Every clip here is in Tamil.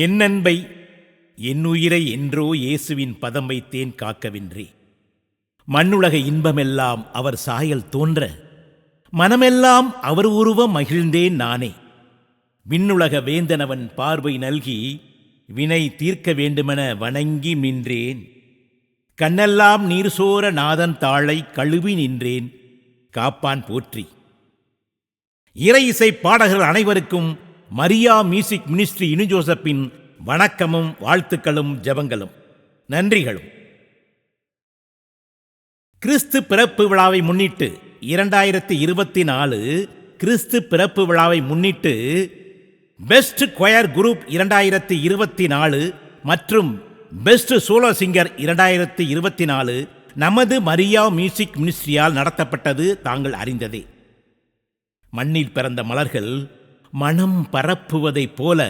என் அன்பை என் உயிரை என்றோ இயேசுவின் பதம் வைத்தேன் காக்கவின்றி. மண்ணுலக இன்பமெல்லாம் அவர் சாயல் தோன்ற மனமெல்லாம் அவர் உருவம் மகிழ்ந்தேன் நானே. விண்ணுலக வேந்தனவன் பார்வை நல்கி வினை தீர்க்க வேண்டுமென வணங்கி நின்றேன். கண்ணெல்லாம் நீர் சோர நாதன் தாளை கழுவி நின்றேன் காப்பான் போற்றி. இறை இசை பாடகர்கள் அனைவருக்கும் மரியா மியூசிக் மினிஸ்ட்ரி யூனிஜோசப்பின் வணக்கமும் வாழ்த்துக்களும் ஜெபங்களும் நன்றிகளும். கிறிஸ்து பிறப்பு விழாவை முன்னிட்டு 2024 கிறிஸ்து பிறப்பு விழாவை முன்னிட்டு பெஸ்ட் கொயர் குரூப் 2024 மற்றும் பெஸ்ட் சோலோ சிங்கர் 2024 நமது மரியா மியூசிக் மினிஸ்ட்ரியால் நடத்தப்பட்டது தாங்கள் அறிந்ததே. மண்ணில் பிறந்த மலர்கள் மனம் பரப்புவதைப் போல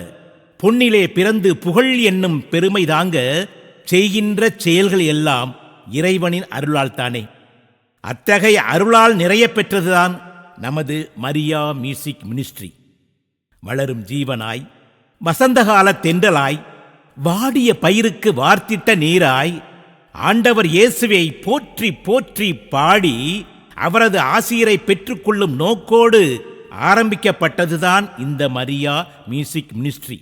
பொன்னிலே பிறந்து புகழ் என்னும் பெருமை தாங்க செய்கின்ற செயல்கள் எல்லாம் இறைவனின் அருளால் தானே. அத்தகைய அருளால் நிறைய பெற்றதுதான் நமது மரியா மியூசிக் மினிஸ்ட்ரி. வளரும் ஜீவனாய், வசந்தகால தென்றலாய், வாடிய பயிருக்கு வார்த்திட்ட நீராய், ஆண்டவர் இயேசுவை போற்றி போற்றி பாடி அவரது ஆசிரை பெற்றுக்கொள்ளும் நோக்கோடு ஆரம்பிக்கப்பட்டதுதான் இந்த மரியா மியூசிக் மினிஸ்ட்ரி.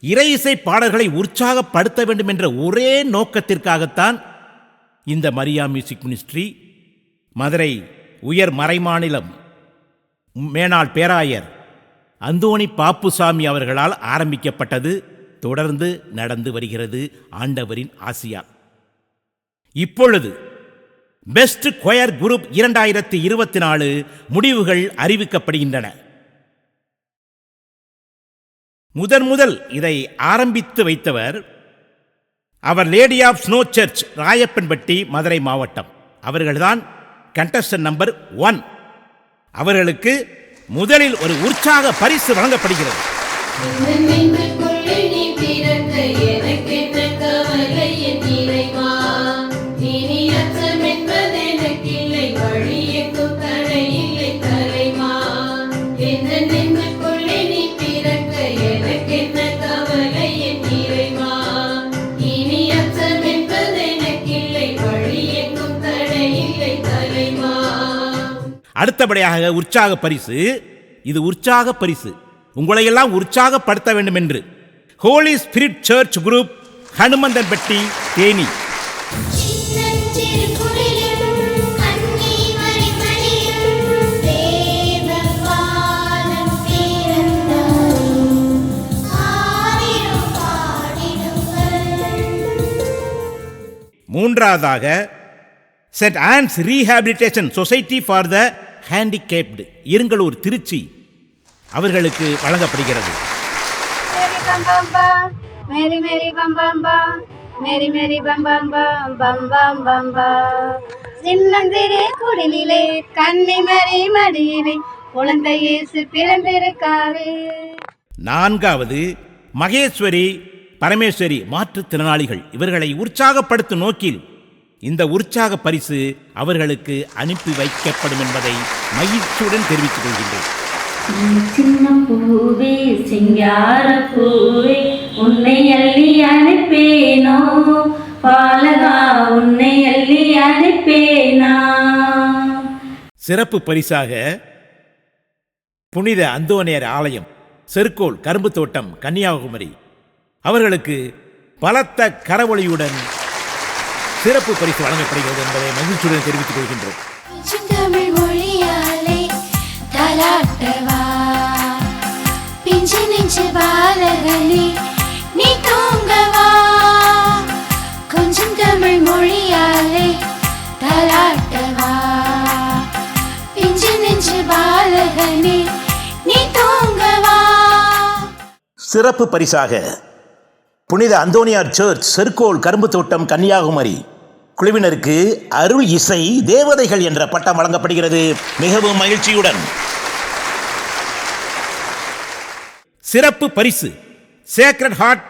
இறை இசை பாடல்களை உற்சாகப்படுத்த வேண்டும் என்ற ஒரே நோக்கத்திற்காகத்தான் இந்த மரியா மியூசிக் மினிஸ்ட்ரி மதுரை உயர் மறைமாநிலம் மேனாள் பேராயர் அந்தோணி பாப்புசாமி அவர்களால் ஆரம்பிக்கப்பட்டது. தொடர்ந்து நடந்து வருகிறது ஆண்டவரின் ஆசியால். இப்பொழுது பெஸ்ட் கொயர் குரூப் 2024 முடிவுகள் அறிவிக்கப்படுகின்றன. முதல் இதை ஆரம்பித்து வைத்தவர் அவர் Lady of Snow Church Rayappanpatti Madurai மாவட்டம். அவர்கள்தான் கண்டஸ்டன்ட் நம்பர் 1. அவர்களுக்கு முதலில் ஒரு உற்சாக பரிசு வழங்கப்படுகிறது. அடுத்தபடியாக உற்சாக பரிசு. இது உற்சாக பரிசு உங்களையெல்லாம் உற்சாகப்படுத்த வேண்டும் என்று Holy Spirit Church group Hanumanthanpatti Theni. மூன்றாவதாக Saint Ann's rehabilitation society for the handicapped Irungalur Trichy அவர்களுக்கு வழங்கப்படுகிறது. சின்னந்திரே குடிலே கன்னிமரி மடியிலே குழந்தை இயேசு பிறந்திருக்காரு. நான்காவது மகேஸ்வரி பரமேஸ்வரி மாற்றுத்திறனாளிகள். இவர்களை உற்சாகப்படுத்தும் நோக்கில் இந்த உற்சாக பரிசு அவர்களுக்கு அனுப்பி வைக்கப்படும் என்பதை மகிழ்ச்சியுடன் தெரிவித்துக் கொள்கின்றேன். சின்ன பூவே சிங்கார பூவே உன்னை அள்ளி அனுப்பேனோ பாலகா உன்னை அள்ளி அனுப்பேனா. சிறப்பு பரிசாக புனித அந்தோனியார் ஆலயம் செருக்கோல் கரும்பு தோட்டம் கன்னியாகுமரி அவர்களுக்கு பலத்த கரவொலியுடன் சிறப்பு பரிசு வழங்கப்படுகிறது என்பதை மகிழ்ச்சியுடன் தெரிவித்துக் கொள்கின்றோம். தமிழ் மொழியாலே தலாட்டவா பிஞ்சு நெஞ்சு பாலகனே நீ தூங்கவா. கொஞ்சம் தமிழ் மொழியாலே தலாட்டவா பிஞ்சு நெஞ்சு பாலகனே நீ தூங்கவா. சிறப்பு பரிசாக புனித அந்தோனியார் சர்ச் செருக்கோல் கரும்பு தோட்டம் கன்னியாகுமரி குழுவினருக்கு அருள் இசை தேவதைகள் என்ற பட்டம் வழங்கப்படுகிறது மிகவும் மகிழ்ச்சியுடன். சிறப்பு பரிசு சேக்ரட் ஹார்ட்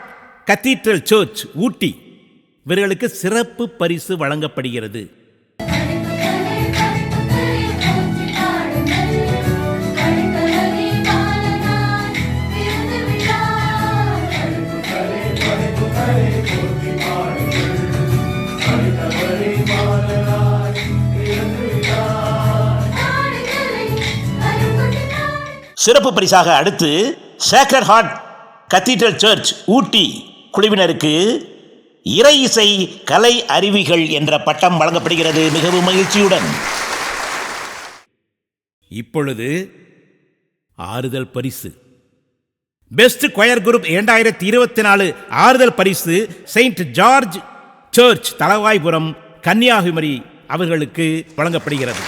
கத்தீட்ரல் சர்ச் ஊட்டி இவர்களுக்கு சிறப்பு பரிசு வழங்கப்படுகிறது. சிறப்பு பரிசாக அடுத்து சேக்ரட் ஹார்ட் கத்தீட்ரல் சர்ச் ஊட்டி குழுவினருக்கு இறை இசை கலை அறிவிகள் என்ற பட்டம் வழங்கப்படுகிறது மிகவும் மகிழ்ச்சியுடன். இப்பொழுது ஆறுதல் பரிசு. பெஸ்ட் கொயர் குரூப் 2024 ஆறுதல் பரிசு saint George church Thalavaipuram Kanniyakumari அவர்களுக்கு வழங்கப்படுகிறது.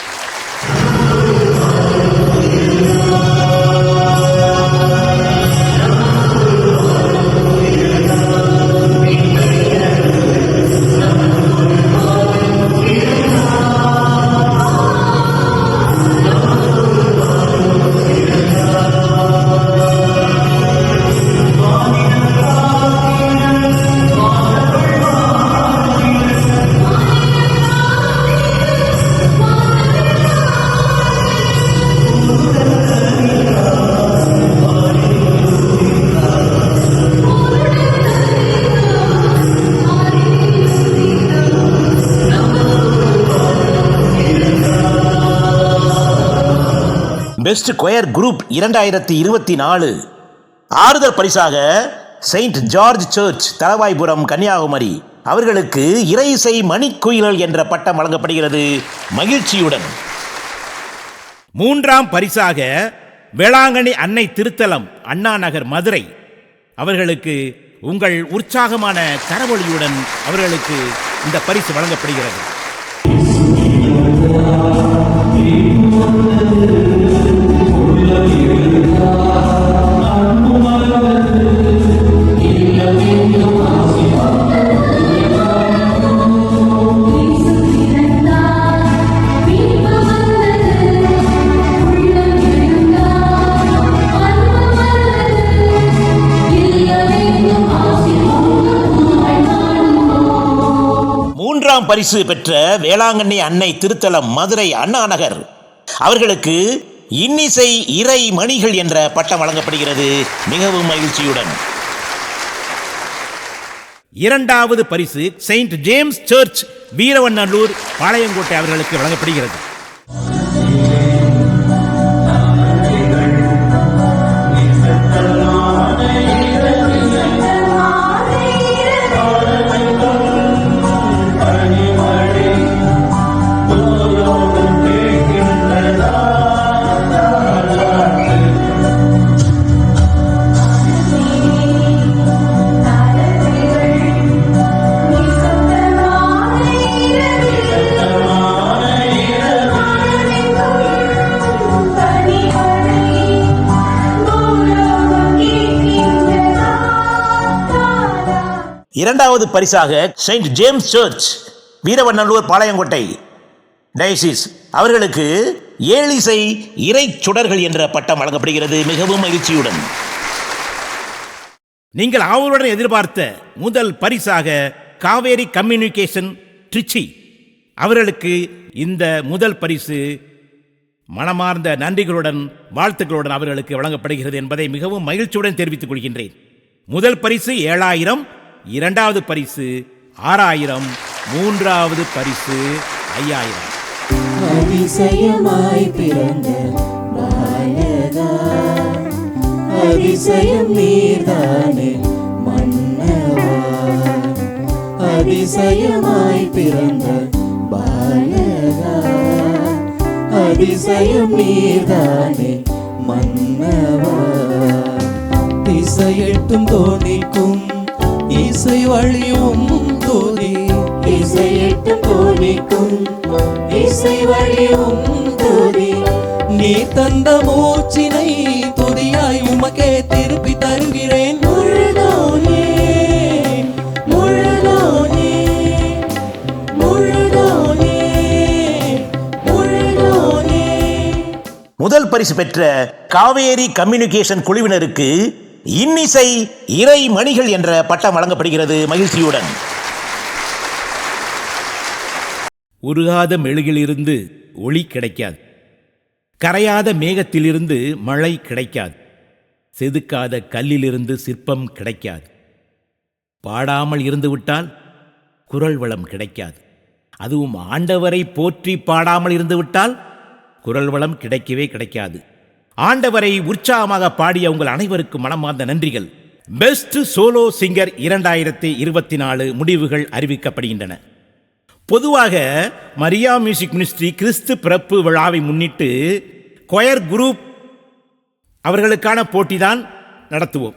பெஸ்ட் கொயர் குரூப் 2024 ஆறுதல் பரிசாக saint George church Thalavaipuram Kanniyakumari அவர்களுக்கு இறை இசை மணிக்குயில்கள் என்ற பட்டம் வழங்கப்படுகிறது மகிழ்ச்சியுடன். மூன்றாம் பரிசாக வேளாங்கண்ணி அன்னை திருத்தலம் அண்ணா நகர் மதுரை அவர்களுக்கு உங்கள் உற்சாகமான கரவொலியுடன் அவர்களுக்கு இந்த பரிசு வழங்கப்படுகிறது. மூன்றாம் பரிசு பெற்ற வேளாங்கண்ணி அன்னை திருத்தலம் மதுரை அண்ணா நகர் அவர்களுக்கு இன்னிசை இறை மணிகள் என்ற பட்டம் வழங்கப்படுகிறது மிகவும் மகிழ்ச்சியுடன். இரண்டாவது பரிசு saint James church Veeravanallur Palayamkottai அவர்களுக்கு வழங்கப்படுகிறது. இரண்டாவது பரிசாக saint James church Veeravanallur Palayamkottai diocese அவர்களுக்கு ஏழிசை இறை சுடர்கள் என்ற பட்டம் வழங்கப்படுகிறது மிகவும் மகிழ்ச்சியுடன். நீங்கள் ஆவலுடன் எதிர்பார்த்த முதல் பரிசாக காவேரி கம்யூனிகேஷன் ட்ரிச்சி அவர்களுக்கு இந்த முதல் பரிசு மனமார்ந்த நன்றிகளுடன் வாழ்த்துக்களுடன் அவர்களுக்கு வழங்கப்படுகிறது என்பதை மிகவும் மகிழ்ச்சியுடன் தெரிவித்துக் கொள்கின்றேன். முதல் பரிசு 7000, இரண்டாவது பரிசு 6000, மூன்றாவது பரிசு 5000. அதிசயமாய் பிறந்த பாலகா, அதிசயம் நீர்தானே மன்னவா. அதிசயமாய் பிறந்த பாலகா, அதிசயம் நீர்தானே மன்னவா. திசையெட்டும் தோணிக்கும் இசை வழியும் தோதி, இசையெட்டும் தோணிக்கும் இசை வழியும் தோதி. நீ தந்த மூச்சினை துதியாய் உமக்கே திருப்பி தருகிறேன். முழுதோனே முழுதோனே முழுதோனே முழுதோனே. முதல் பரிசு பெற்ற காவேரி கம்யூனிகேஷன் குழுவினருக்கு இன்னிசை இறை மணிகள் என்ற பட்டம் வழங்கப்படுகிறது மகிழ்ச்சியுடன். உருகாத மெழுகிலிருந்து ஒளி கிடைக்காது, கரையாத மேகத்திலிருந்து மழை கிடைக்காது, செதுக்காத கல்லிலிருந்து சிற்பம் கிடைக்காது. பாடாமல் இருந்துவிட்டால் குரல் வளம் கிடைக்காது. அதுவும் ஆண்டவரை போற்றி பாடாமல் இருந்துவிட்டால் குரல் வளம் கிடைக்கவே கிடைக்காது. ஆண்டவரை உற்சாகமாக பாடிய உங்கள் அனைவருக்கும் மனமார்ந்த நன்றிகள். பெஸ்ட் சோலோ சிங்கர் 2024 முடிவுகள் அறிவிக்கப்படுகின்றன. பொதுவாக மரியா மியூசிக் மினிஸ்ட்ரி கிறிஸ்து பிறப்பு விழாவை முன்னிட்டு கொயர் குரூப் அவர்களுக்கான போட்டி தான் நடத்துவோம்.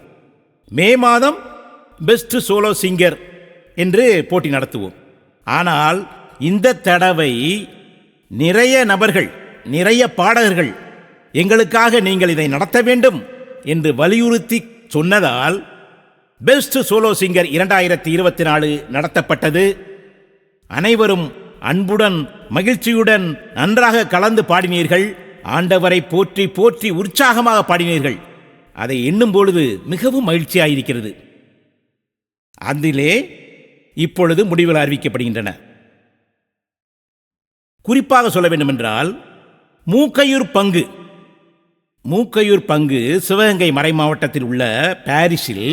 மே மாதம் பெஸ்ட் சோலோ சிங்கர் என்று போட்டி நடத்துவோம். ஆனால் இந்த தடவை நிறைய நபர்கள், நிறைய பாடகர்கள் எங்களுக்காக நீங்கள் இதை நடத்த வேண்டும் என்று வலியுறுத்தி சொன்னதால் பெஸ்ட் சோலோ சிங்கர் 2024 நடத்தப்பட்டது. அனைவரும் அன்புடன் மகிழ்ச்சியுடன் நன்றாக கலந்து பாடினீர்கள். ஆண்டவரை போற்றி போற்றி உற்சாகமாக பாடினீர்கள். அதை எண்ணும் பொழுது மிகவும் மகிழ்ச்சியாயிருக்கிறது. அதிலே இப்பொழுது முடிவுகள் அறிவிக்கப்படுகின்றன. குறிப்பாக சொல்ல வேண்டுமென்றால் மூக்கையூர் பங்கு சிவகங்கை மறை மாவட்டத்தில் உள்ள பாரிஸில்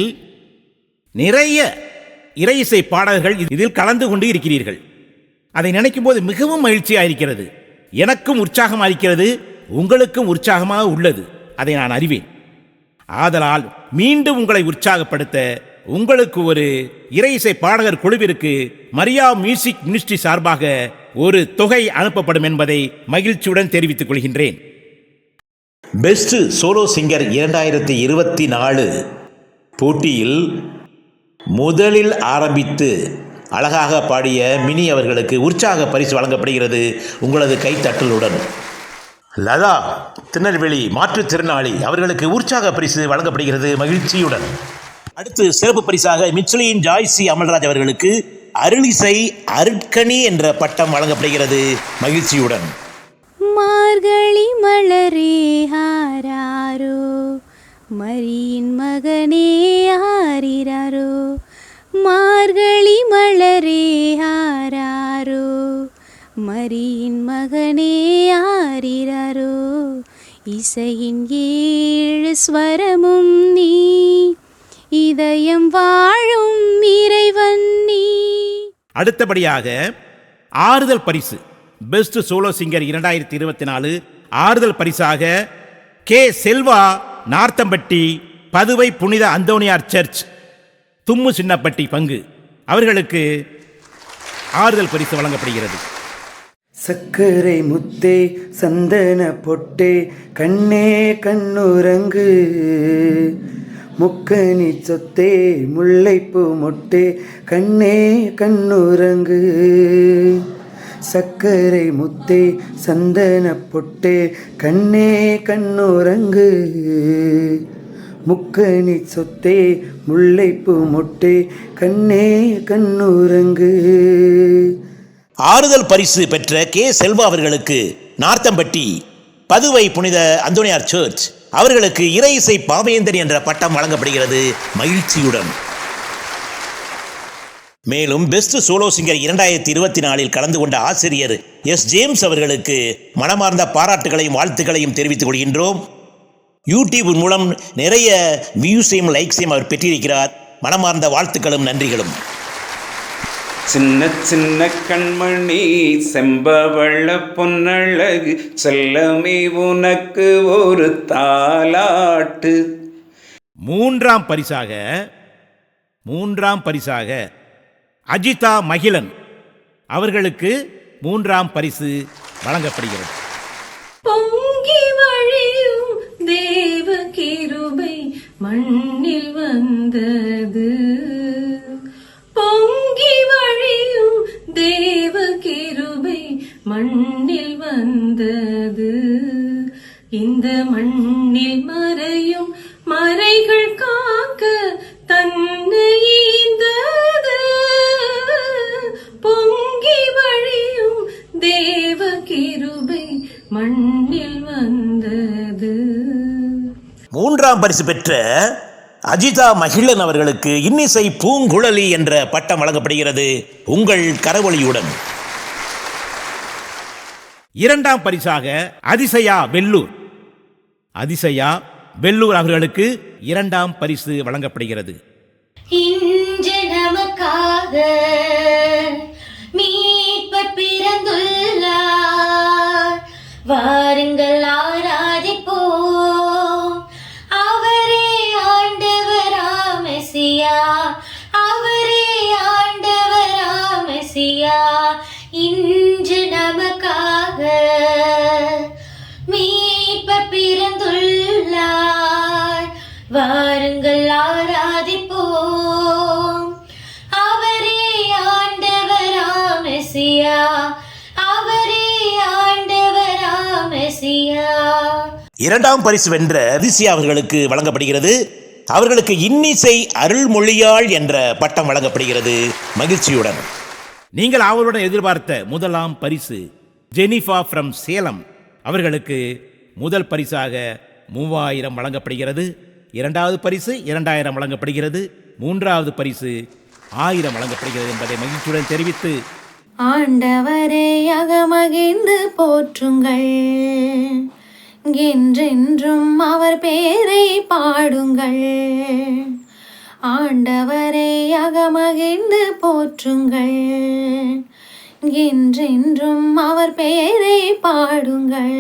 நிறைய இறை இசை பாடகர்கள் இதில் கலந்து கொண்டு இருக்கிறீர்கள். அதை நினைக்கும் போது மிகவும் மகிழ்ச்சியாக இருக்கிறது. எனக்கும் உற்சாகமாக இருக்கிறது, உங்களுக்கும் உற்சாகமாக உள்ளது. அதை நான் அறிவேன். ஆதலால் மீண்டும் உங்களை உற்சாகப்படுத்த உங்களுக்கு ஒரு இறை இசை பாடகர் குழுவிற்கு மரியா மியூசிக் மினிஸ்ட்ரி சார்பாக ஒரு தொகை அனுப்பப்படும் என்பதை மகிழ்ச்சியுடன் தெரிவித்துக் கொள்கின்றேன். பெஸ்ட் சோலோ சிங்கர் 2024 போட்டியில் முதலில் ஆரம்பித்து அழகாக பாடிய மினி அவர்களுக்கு உற்சாக பரிசு வழங்கப்படுகிறது உங்களது கைத்தட்டலுடன். லதா திருநெல்வேலி மாற்றுத்திறனாளி அவர்களுக்கு உற்சாக பரிசு வழங்கப்படுகிறது மகிழ்ச்சியுடன். அடுத்து சிறப்பு பரிசாக மிச்சலின் ஜாய்சி அமல்ராஜ் அவர்களுக்கு அருளிசை அருட்கனி என்ற பட்டம் வழங்கப்படுகிறது மகிழ்ச்சியுடன். மார்கழி மலரே ஆராரோ மரியின் மகனே ஆரிராரோ மார்கழி மலரே ஆராரோ மரியின் மகனே ஆரிராரோ இசையின் 7 ஸ்வரமும் நீ இதயம் வாழும் இறைவன் நீ. அடுத்தபடியாக ஆறுதல் பரிசு பெஸ்ட் சோலோ சிங்கர் 2024 ஆறுதல் பரிசாக கே செல்வா நார்த்தம்பட்டி பதுவை புனித அந்தோனியார் சர்ச் தும்மு சின்னப்பட்டி பங்கு அவர்களுக்கு ஆறுதல் பரிசு வழங்கப்படுகிறது. சக்கரை முத்தே சந்தன பொட்டே கண்ணே கண்ணுரங்கு முக்கனி சொத்தே முல்லைப்பூ மொட்டே கண்ணே கண்ணுரங்கு சக்கரை முத்தே சந்தன பொட்டே கண்ணே கண்ணுரங்கு முக்கனி சொத்தே முல்லைப்பூ மொட்டே கண்ணே கண்ணுரங்கு. ஆறுதல் பரிசு பெற்ற கே செல்வா அவர்களுக்கு நார்த்தம்பட்டி பதுவை புனித அந்தோனியார் சர்ச் அவர்களுக்கு இறை இசை பாவேந்தன் என்ற பட்டம் வழங்கப்படுகிறது மகிழ்ச்சியுடன். மேலும் பெஸ்ட் சோலோ சிங்கர் 2024 கலந்து கொண்ட ஆசிரியர் எஸ் ஜேம்ஸ் அவர்களுக்கு மனமார்ந்த பாராட்டுகளையும் வாழ்த்துக்களையும் தெரிவித்துக் கொள்கின்றோம். யூடியூப் மூலம் நிறைய வியூஸையும் லைக்ஸையும் அவர் பெற்றிருக்கிறார். மனமார்ந்த வாழ்த்துக்களும் நன்றிகளும். சின்ன சின்ன கண்மணி செம்பவள பொன்னழகு செல்லமே உனக்கு ஒரு தாலாட்டு. மூன்றாம் பரிசாக அஜிதா மகிழன் அவர்களுக்கு 3ஆம் பரிசு வழங்கப்படுகிறது. பொங்கி வழியும் தேவ கிருபை மண்ணில் வந்தது பொங்கி வழியும் தேவ கிருபை மண்ணில் வந்தது இந்த மண்ணில் மறையும் மறைகள் காக்க தன்னை ஈந்தது பொங்கி வழியும் தேவ கிருபை மண்ணில் வந்தது. 3ஆம் பரிசு பெற்ற அஜிதா மகிழன் அவர்களுக்கு இன்னிசை பூங்குழலி என்ற பட்டம் வழங்கப்படுகிறது உங்கள் கரவொலியுடன். 2ஆம் பரிசாக அதிசயா வெல்லூர் அவர்களுக்கு 2ஆம் பரிசு வழங்கப்படுகிறது. இன்று நமக்காக மீட்பர் பிறந்துள்ளார் வாருங்கள் ஆராதிப்போம் அவரே ஆண்டவராம் மெசியா இன்று நமக்காக மீட்பர் பிறந்துள்ளார் வாருங்கள் ஆராதிப்போம் அவரே ஆண்டவராம் மெசியா அவரே ஆண்டவராம் மெசியா. இரண்டாம் பரிசு வென்ற அதிசயா அவர்களுக்கு வழங்கப்படுகிறது. அவர்களுக்கு இன்னிசை அருள்மொழியாள் என்ற பட்டம் வழங்கப்படுகிறது. மகிழ்ச்சியுடன். நீங்கள் அவருடன் எதிர்பார்த்த முதலாம் பரிசு ஜெனிஃபா ஃப்ரம் சேலம் அவர்களுக்கு முதல் பரிசாக 3000 வழங்கப்படுகிறது. இரண்டாவது பரிசு 2000 வழங்கப்படுகிறது. மூன்றாவது பரிசு 1000 வழங்கப்படுகிறது என்பதை மகிழ்ச்சியுடன் தெரிவித்து, ஆண்டவரே அகமகிழ்ந்து போற்றுங்கள் என்றென்றும் அவர் பேரை பாடுங்கள். ஆண்டவரை அகமகிழ்ந்து போற்றுங்கள் என்றென்றும் அவர் பெயரை பாடுங்கள்.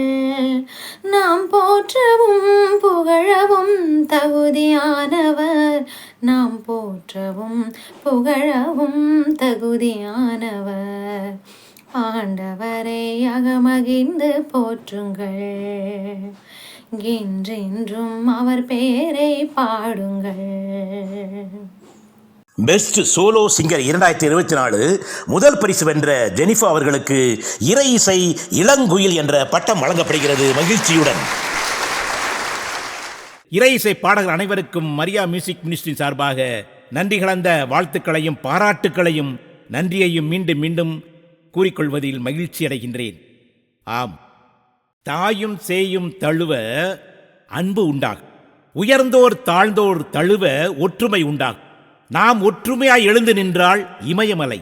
நாம் போற்றவும் புகழவும் தகுதியானவர் நாம் போற்றவும் புகழவும் தகுதியானவர். ஆண்டவரை அகமகிழ்ந்து போற்றுங்கள் என்றென்றும் அவர் பெயரை பாடுங்கள். பெஸ்ட் சோலோ சிங்கர் 2024 முதல் பரிசு வென்ற ஜெனிஃபா அவர்களுக்கு இறை இசை இளங்குயில் என்ற பட்டம் வழங்கப்படுகிறது. மகிழ்ச்சியுடன். இறை இசை பாடகர் அனைவருக்கும் மரியா மியூசிக் மினிஸ்ட்ரி சார்பாக நன்றி கலந்த வாழ்த்துக்களையும் பாராட்டுக்களையும் நன்றியையும் மீண்டும் மீண்டும் கூறிக்கொள்வதில் மகிழ்ச்சி அடைகின்றேன். ஆம், தாயும் சேயும் தழுவ அன்பு உண்டாகும், உயர்ந்தோர் தாழ்ந்தோர் தழுவ ஒற்றுமை உண்டாகும். நாம் ஒற்றுமையாய் எழுந்து நின்றால் இமயமலை.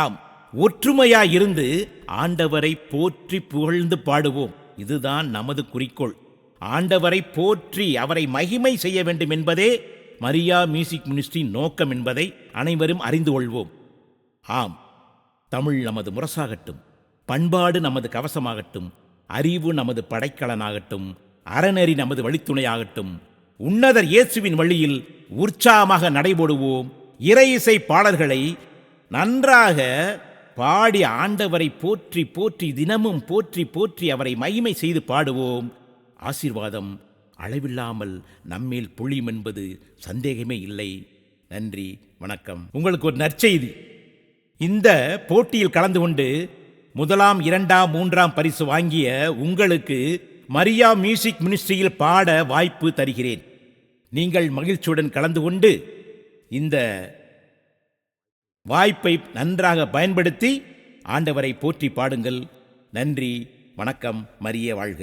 ஆம், ஒற்றுமையாய் இருந்து ஆண்டவரை போற்றி புகழ்ந்து பாடுவோம். இதுதான் நமது குறிக்கோள். ஆண்டவரை போற்றி அவரை மகிமை செய்ய வேண்டும் என்பதே மரியா மியூசிக் மினிஸ்ட்ரி நோக்கம் என்பதை அனைவரும் அறிந்து கொள்வோம். ஆம், தமிழ் நமது முரசாகட்டும், பண்பாடு நமது கவசமாகட்டும், அறிவு நமது படைக்கலனாகட்டும், அறநெறி நமது வழித்துணையாகட்டும். உன்னதர் இயேசுவின் வழியில் உற்சாகமாக நடைபோடுவோம். இறை இசை பாடல்களை நன்றாக பாடி ஆண்டவரை போற்றி போற்றி தினமும் போற்றி போற்றி அவரை மகிமை செய்து பாடுவோம். ஆசீர்வாதம் அளவில்லாமல் நம்மேல் பொழியும் என்பது சந்தேகமே இல்லை. நன்றி, வணக்கம். உங்களுக்கு ஒரு நற்செய்தி. இந்த போட்டியில் கலந்து கொண்டு முதலாம், இரண்டாம், மூன்றாம் பரிசு வாங்கிய உங்களுக்கு மரியா மியூசிக் மினிஸ்ட்ரியில் பாட வாய்ப்பு தருகிறேன். நீங்கள் மகிழ்ச்சியுடன் கலந்து கொண்டு இந்த வாய்ப்பை நன்றாக பயன்படுத்தி ஆண்டவரை போற்றி பாடுங்கள். நன்றி, வணக்கம். மரியே வாழ்க.